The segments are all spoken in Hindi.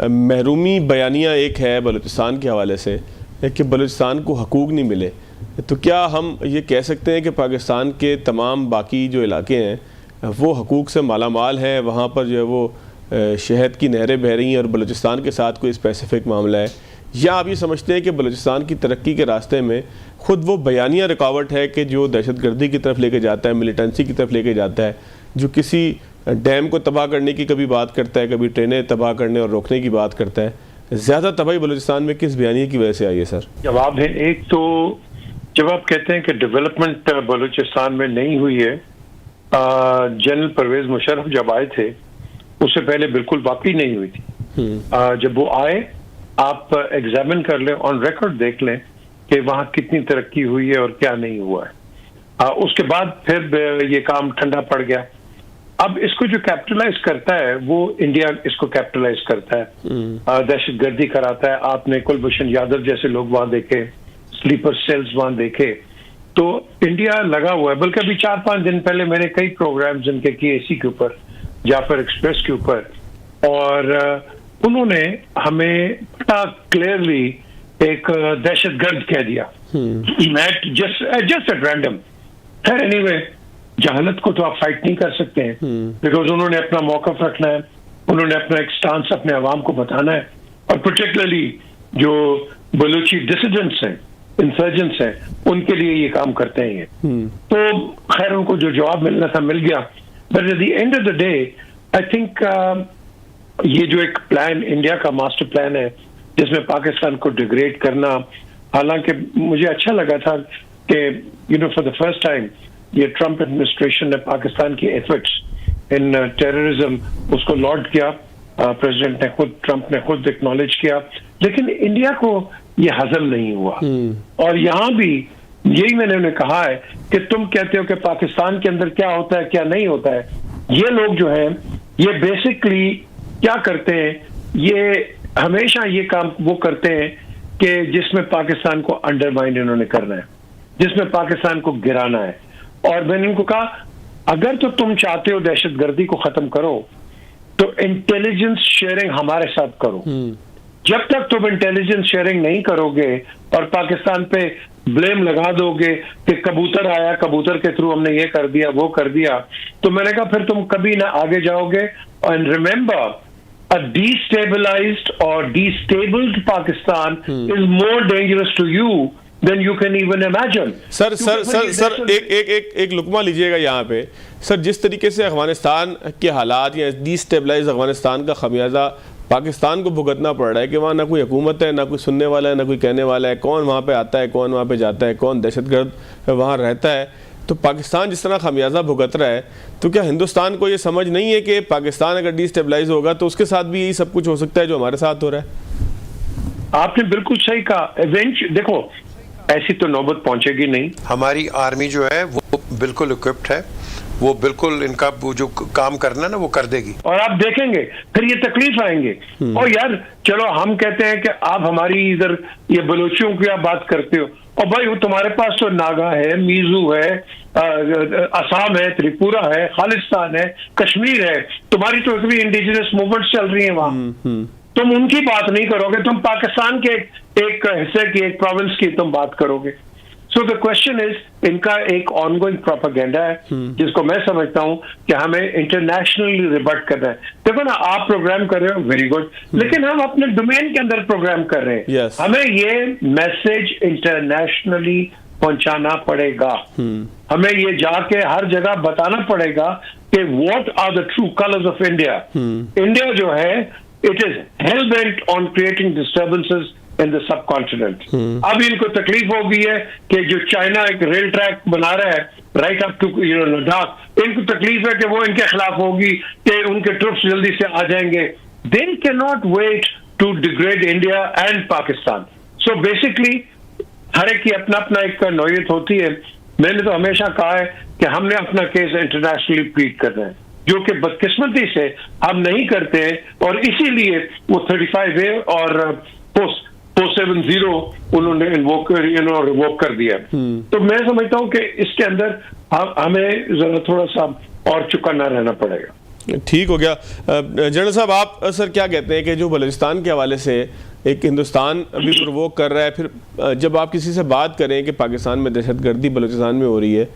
महरूमी बयानिया एक है बलूचिस्तान के हवाले से कि बलूचिस्तान को हकूक़ नहीं मिले, तो क्या हम ये कह सकते हैं कि पाकिस्तान के तमाम बाकी जो इलाके हैं वो हकूक़ से मालामाल हैं, वहाँ पर जो है वो शहद की नहरें बह रही हैं और बलूचिस्तान के साथ कोई स्पेसिफ़िक मामला है, या आप ये समझते हैं कि बलूचिस्तान की तरक्की के रास्ते में ख़ुद वो बयानिया रुकावट है कि जो दहशतगर्दी की तरफ लेके जाता है, मिलिटेंसी की तरफ लेके जाता है, जो किसी डैम को तबाह करने की कभी बात करता है, कभी ट्रेनें तबाह करने और रोकने की बात करता है। ज़्यादा तबाही बलूचिस्तान में किस बयानिया की वजह से आई है सर? जवाब है, एक तो जब आप कहते हैं कि डेवलपमेंट बलूचिस्तान में नहीं हुई है, जनरल परवेज मुशर्रफ जब आए थे उससे पहले बिल्कुल वाकई नहीं हुई थी। जब वो आए, आप एग्जामिन कर लें, ऑन रिकॉर्ड देख लें कि वहाँ कितनी तरक्की हुई है और क्या नहीं हुआ है। उसके बाद फिर ये काम ठंडा पड़ गया। अब इसको जो कैपिटलाइज करता है वो इंडिया इसको कैपिटलाइज करता है, दहशतगर्दी कराता है। आपने कुलभूषण यादव जैसे लोग वहां देखे, स्लीपर सेल्स वहां देखे, तो इंडिया लगा हुआ है। बल्कि अभी 4-5 दिन पहले मैंने कई प्रोग्राम्स इनके किए इसी के ऊपर, जाफर एक्सप्रेस के ऊपर, और उन्होंने हमें बड़ा क्लियरली एक दहशतगर्द कह दिया, जस्ट एट रैंडम। खैर एनीवे, जहालत को तो आप फाइट नहीं कर सकते हैं, बिकॉज उन्होंने अपना मौकफ रखना है, उन्होंने अपना एक स्टांस अपने अवाम को बताना है, और पर्टिकुलरली जो बलूची डिसिडेंट्स हैं, इंसर्जेंट्स हैं, उनके लिए ये काम करते हैं ये। तो खैर उनको जो जवाब मिलना था मिल गया। But at the end of the day I think ये जो एक प्लान, इंडिया का मास्टर प्लान है जिसमें पाकिस्तान को डिग्रेड करना, हालांकि मुझे अच्छा लगा था कि फॉर द फर्स्ट टाइम ये ट्रंप एडमिनिस्ट्रेशन ने पाकिस्तान की एफर्ट्स इन टेररिज्म उसको लॉन्च किया। प्रेसिडेंट ने खुद, ट्रंप ने खुद एक्नॉलेज किया, लेकिन इंडिया को ये हजम नहीं हुआ। और यहाँ भी यही मैंने उन्हें कहा है कि तुम कहते हो कि पाकिस्तान के अंदर क्या होता है क्या नहीं होता है। ये लोग जो हैं ये बेसिकली क्या करते हैं, ये हमेशा ये काम वो करते हैं कि जिसमें पाकिस्तान को अंडरमाइन इन्होंने करना है, जिसमें पाकिस्तान को गिराना है। और मैंने उनको कहा, अगर तो तुम चाहते हो दहशतगर्दी को खत्म करो तो इंटेलिजेंस शेयरिंग हमारे साथ करो। जब तक तुम इंटेलिजेंस शेयरिंग नहीं करोगे और पाकिस्तान पे ब्लेम लगा दोगे कि कबूतर आया, कबूतर के थ्रू हमने ये कर दिया वो कर दिया, तो मैंने कहा फिर तुम कभी ना आगे जाओगे। And remember, a destabilized or destabled Pakistan is more dangerous to you than you can even imagine. Sir एक लुकमा लीजिएगा यहाँ पे। सर, जिस तरीके से अफगानिस्तान के हालात या डिस्टेबलाइज अफगानिस्तान का खमियाजा पाकिस्तान को भुगतना पड़ रहा है कि वहाँ ना कोई हुकूमत है, ना कोई सुनने वाला है, ना कोई कहने वाला है, कौन वहाँ पे आता है, कौन वहाँ पे जाता है, कौन दहशतगर्द वहाँ रहता है, तो पाकिस्तान जिस तरह खमियाजा भुगत रहा है, तो क्या हिंदुस्तान को ये समझ नहीं है कि पाकिस्तान अगर डिस्टेबलाइज होगा तो उसके साथ भी यही सब कुछ हो सकता है जो हमारे साथ हो रहा है? आपने बिल्कुल सही कहा। देखो, ऐसी तो नौबत पहुंचेगी नहीं। हमारी आर्मी जो है वो बिल्कुल इक्विप्ड है, वो बिल्कुल इनका जो काम करना है ना वो कर देगी। और आप देखेंगे फिर ये तकलीफ आएंगे। और यार चलो, हम कहते हैं कि आप हमारी इधर ये बलोचियों की आप बात करते हो, और भाई वो तुम्हारे पास तो नागा है, मीजू है, असम है, त्रिपुरा है, खालिस्तान है, कश्मीर है, तुम्हारी तो इतनी इंडिजिनस मूवमेंट्स चल रही है वहां। तुम उनकी बात नहीं करोगे, तुम पाकिस्तान के एक हिस्से की, एक प्रोविंस की तुम बात करोगे। सो द क्वेश्चन इज, इनका एक ऑनगोइंग प्रोपेगेंडा है जिसको मैं समझता हूं कि हमें इंटरनेशनली रिबट करना है। देखो ना, आप प्रोग्राम कर रहे हो, वेरी गुड, लेकिन हम अपने डोमेन के अंदर प्रोग्राम कर रहे हैं। हमें ये मैसेज इंटरनेशनली पहुंचाना पड़ेगा। हमें ये जाके हर जगह बताना पड़ेगा कि what are the true colours of India. India जो है, it is hell bent on creating disturbances in the subcontinent. अब इनको तकलीफ हो गई है कि जो चाइना एक रेल ट्रैक बना रहा है राइट अप टू लद्दाख, इनको तकलीफ है कि वो इनके खिलाफ होगी कि उनके ट्रुप्स जल्दी से आ जाएंगे। They can not wait to degrade India and Pakistan. So basically हर एक की अपना अपना एक नौयत होती है। मैंने तो हमेशा कहा है कि हमने अपना केस इंटरनेशनली प्लीड करना है, जो कि बदकिस्मती से हम नहीं करते हैं, और इसीलिए वो 35A और पोस्ट 470 उन्होंने रिवोक कर दिया। तो मैं समझता हूं कि इसके अंदर हमें जरा थोड़ा सा और चौकन्ना रहना पड़ेगा। ठीक हो गया। जनरल साहब, आप सर क्या कहते हैं कि जो बलूचिस्तान के हवाले से एक हिंदुस्तान अभी प्रोवोक कर रहा है, फिर जब आप किसी से बात करें कि पाकिस्तान में दहशतगर्दी बलूचिस्तान में हो रही है,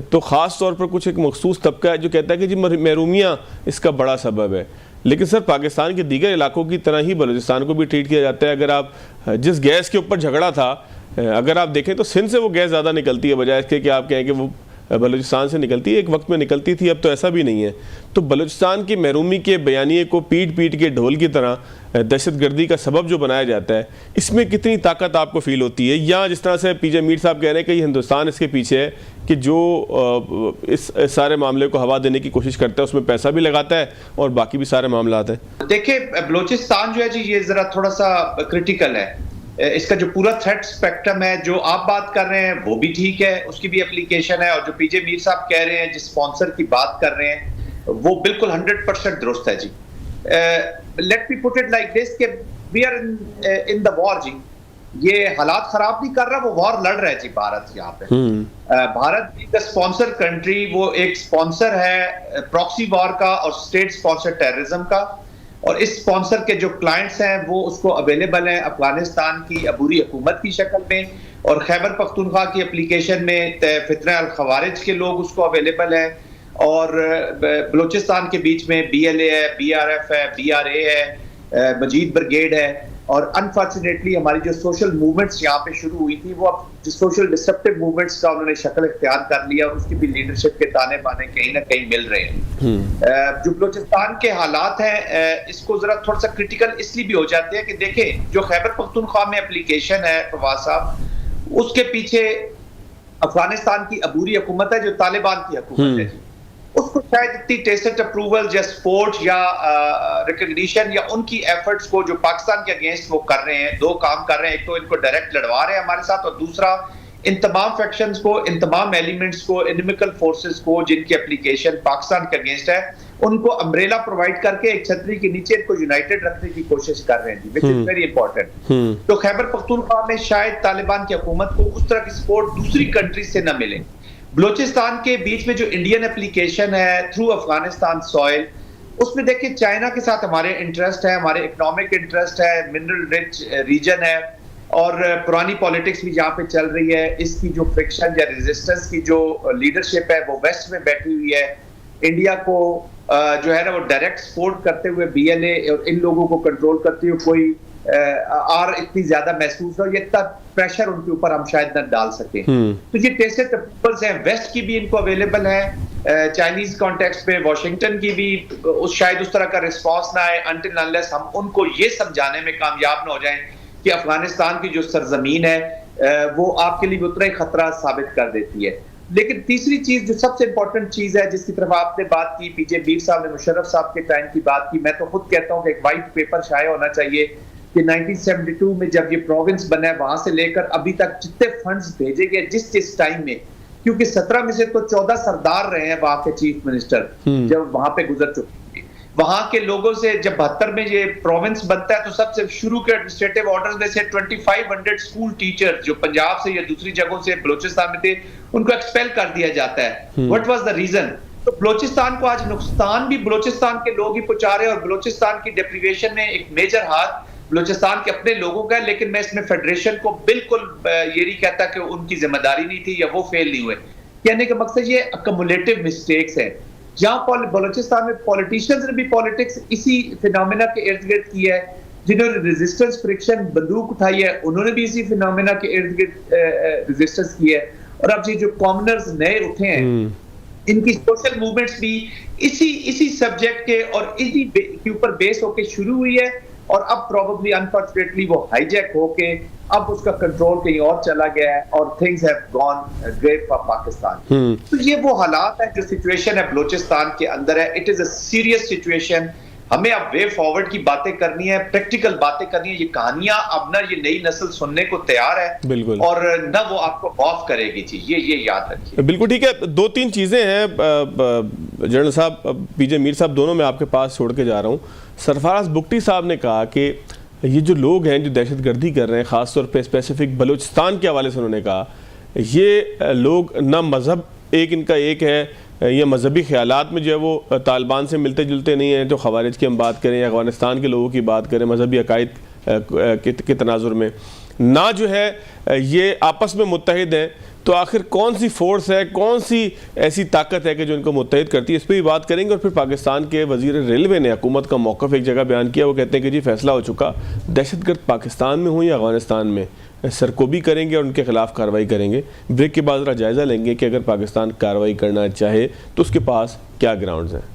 तो ख़ास तौर पर कुछ एक मखसूस तबका है जो कहता है कि जी महरूमियाँ इसका बड़ा सबब है। लेकिन सर, पाकिस्तान के दीगर इलाकों की तरह ही बलूचिस्तान को भी ट्रीट किया जाता है। अगर आप जिस गैस के ऊपर झगड़ा था, अगर आप देखें तो सिंध से वो गैस ज़्यादा निकलती है, बजाय इसके कि आप कहें कि वो बलूचिस्तान से निकलती है। एक वक्त में निकलती थी, अब तो ऐसा भी नहीं है। तो बलूचिस्तान की महरूमी के बयानिए को पीट पीट के ढोल की तरह दहशतगर्दी का सबब जो बनाया जाता है, इसमें कितनी ताकत आपको फील होती है? या जिस तरह से पीजे मीर साहब कह रहे हैं कि ये हिंदुस्तान इसके पीछे है कि जो इस सारे मामले को हवा देने की कोशिश करता है, उसमें पैसा भी लगाता है और बाकी भी सारे मामला हैं। देखिए, बलूचिस्तान जो है जी, ये जरा थोड़ा सा क्रिटिकल है। इसका जो पूरा थ्रेट स्पेक्ट्रम है, जो आप बात कर रहे हैं वो भी ठीक है, उसकी भी एप्लीकेशन है, और जो पीजे मीर साहब कह रहे हैं, जिस स्पॉन्सर की बात कर रहे हैं, वो बिल्कुल 100% दुरुस्त है जी। Let me put it like this, कि we are in the war जी। ये हालात खराब नहीं कर रहा, वो वॉर लड़ रहा है जी भारत यहाँ पे। भारत द स्पॉन्सर कंट्री, वो एक स्पॉन्सर है प्रॉक्सी वॉर का और स्टेट स्पॉन्सर टेररिज्म का, और इस स्पॉन्सर के जो क्लाइंट्स हैं वो उसको अवेलेबल हैं अफगानिस्तान की अबूरी हुकूमत की शक्ल में, और खैबर पख्तूनख्वा की एप्लीकेशन में फितना अल खवारिज के लोग उसको अवेलेबल हैं, और बलूचिस्तान के बीच में BLA है, BRF है, BRA है, मजीद ब्रिगेड है। और अनफॉर्चुनेटली हमारी जो सोशल मूवमेंट्स यहाँ पे शुरू हुई थी, वो अब जो सोशल डिसरप्टिव मूवमेंट्स का उन्होंने शक्ल इख्तियार कर लिया, और उसकी भी लीडरशिप के ताने बाने कहीं ना कहीं मिल रहे हैं। जो बलूचिस्तान के हालात हैं, इसको जरा थोड़ा सा क्रिटिकल इसलिए भी हो जाते हैं कि देखें, जो खैबर पख्तूनख्वा में एप्लीकेशन है फवाद साहब, उसके पीछे अफगानिस्तान की अबूरी हुकूमत है जो तालिबान की हुकूमत है। उसको शायद इतनी टेसिट अप्रूवल या सपोर्ट या रिकग्निशन या उनकी एफर्ट्स को जो पाकिस्तान के अगेंस्ट वो कर रहे हैं, दो काम कर रहे हैं। एक तो इनको डायरेक्ट लड़वा रहे हैं हमारे साथ, और दूसरा इन तमाम फैक्शंस को, इन तमाम एलिमेंट्स को, इनमिकल फोर्सेस को जिनकी एप्लीकेशन पाकिस्तान के अगेंस्ट है, उनको अम्ब्रेला प्रोवाइड करके एक छतरी के नीचे इनको यूनाइटेड रखने की कोशिश कर रहे हैं, विच इज वेरी इंपॉर्टेंट। तो खैबर पख्तूनख्वा में शायद तालिबान की हुकूमत को उस तरह की सपोर्ट दूसरी कंट्री से न मिले। बलूचिस्तान के बीच में जो इंडियन एप्लीकेशन है थ्रू अफगानिस्तान सॉइल, उसमें देखिए चाइना के साथ हमारे इंटरेस्ट है, हमारे इकोनॉमिक इंटरेस्ट है, मिनरल रिच रीजन है, और पुरानी पॉलिटिक्स भी यहाँ पे चल रही है। इसकी जो फ्रिक्शन या रेजिस्टेंस की जो लीडरशिप है वो वेस्ट में बैठी हुई है। इंडिया को जो है ना, वो डायरेक्ट सपोर्ट करते हुए BLA और इन लोगों को कंट्रोल करते हुए कोई और इतनी ज्यादा महसूस हो, ये इतना प्रेशर उनके ऊपर हम शायद न डाल सके। तो ये टेसिट अप्रूवल्स हैं, वेस्ट की भी इनको अवेलेबल है, चाइनीज कॉन्टेक्स्ट में वाशिंगटन की भी शायद उस तरह का रिस्पॉन्स ना आए अनटिल अनलेस हम उनको ये समझाने में कामयाब ना हो जाएं कि अफगानिस्तान की जो सरजमीन है वो आपके लिए उतना ही खतरा साबित कर देती है। लेकिन तीसरी चीज जो सबसे इंपॉर्टेंट चीज है, जिसकी तरफ आपने बात की, पीजे मीर साहब ने मुशर्रफ साहब के टाइम की बात की, मैं तो खुद कहता हूँ कि एक वाइट पेपर शाया होना चाहिए कि 1972 में जब ये प्रोविंस बना है, वहां से लेकर अभी तक जितने फंड्स भेजे गए जिस टाइम में, क्योंकि 17 में से तो 14 सरदार रहे हैं वहां के चीफ मिनिस्टर जब वहां पे गुजर चुके थे। वहां के लोगों से जब 72 में ये प्रोविंस बनता है, तो सबसे शुरू के एडमिनिस्ट्रेटिव ऑर्डर्स में से 2500 स्कूल टीचर जो पंजाब से या दूसरी जगहों से बलूचिस्तान में थे, उनको एक्सपेल कर दिया जाता है। What was the reason? तो बलूचिस्तान को आज नुकसान भी बलूचिस्तान के लोग ही पहुंचा रहे हैं, और बलूचिस्तान की डेप्रिवेशन में एक मेजर हाथ बलूचिस्तान के अपने लोगों का है। लेकिन मैं इसमें फेडरेशन को बिल्कुल ये नहीं कहता कि उनकी जिम्मेदारी नहीं थी या वो फेल नहीं हुए। कहने का मकसद ये अक्यूमुलेटिव मिस्टेक्स है। जहां बलूचिस्तान में पॉलिटिशियंस ने भी पॉलिटिक्स इसी फिनोमेना के इर्द गिर्द की है, जिन्होंने रेजिस्टेंस फ्रिक्शन बंदूक उठाई है उन्होंने भी इसी फिनोमेना के इर्द गिर्द रेजिस्टेंस की है। और अब ये जो कॉमनर्स नए उठे हैं, इनकी सोशल मूवमेंट्स भी इसी सब्जेक्ट के और इसी के ऊपर बेस होके शुरू हुई है, और अब प्रोबेबली अनफॉर्चुनेटली वो हाईजैक होके अब उसका कंट्रोल कहीं और चला गया है, और things have gone grave for Pakistan. तो ये वो हालात है, जो सिचुएशन है बलूचिस्तान के अंदर है। It is a serious situation. हमें अब वे फॉरवर्ड की बातें करनी है, प्रैक्टिकल बातें करनी है। ये कहानियां अब ना ये नई नस्ल सुनने को तैयार है, बिल्कुल, और ना वो आपको माफ करेगी जी, ये याद रखिए। बिल्कुल ठीक है। दो तीन चीज़ें हैं जनरल साहब, पीजे मीर साहब, दोनों मैं आपके पास छोड़ के जा रहा हूँ। सरफराज बुगटी साहब ने कहा कि ये जो लोग हैं जो दहशतगर्दी कर रहे हैं, ख़ासतौर पे स्पेसिफिक बलूचिस्तान के हवाले से उन्होंने कहा, ये लोग ना मज़हब एक इनका एक है, या मजहबी ख्यालात में जो है वो तालिबान से मिलते जुलते नहीं हैं, जो खवारिज की हम बात करें या अफगानिस्तान के लोगों की बात करें मजहबी अकायद के तनाजुर में, ना जो है ये आपस में मुत्तहिद हैं, तो आखिर कौन सी फोर्स है, कौन सी ऐसी ताकत है कि जो इनको मुत्तहिद करती है, इस पर भी बात करेंगे। और फिर पाकिस्तान के वजीर रेलवे ने हुकूमत का मौक़िफ़ एक जगह बयान किया, वो कहते हैं कि जी फैसला हो चुका, दहशतगर्द पाकिस्तान में हो या अफगानिस्तान में सरकोबी करेंगे और उनके खिलाफ कार्रवाई करेंगे। ब्रेक के बाद ज़रा जायज़ा लेंगे कि अगर पाकिस्तान कार्रवाई करना चाहे तो उसके पास क्या ग्राउंड्स हैं।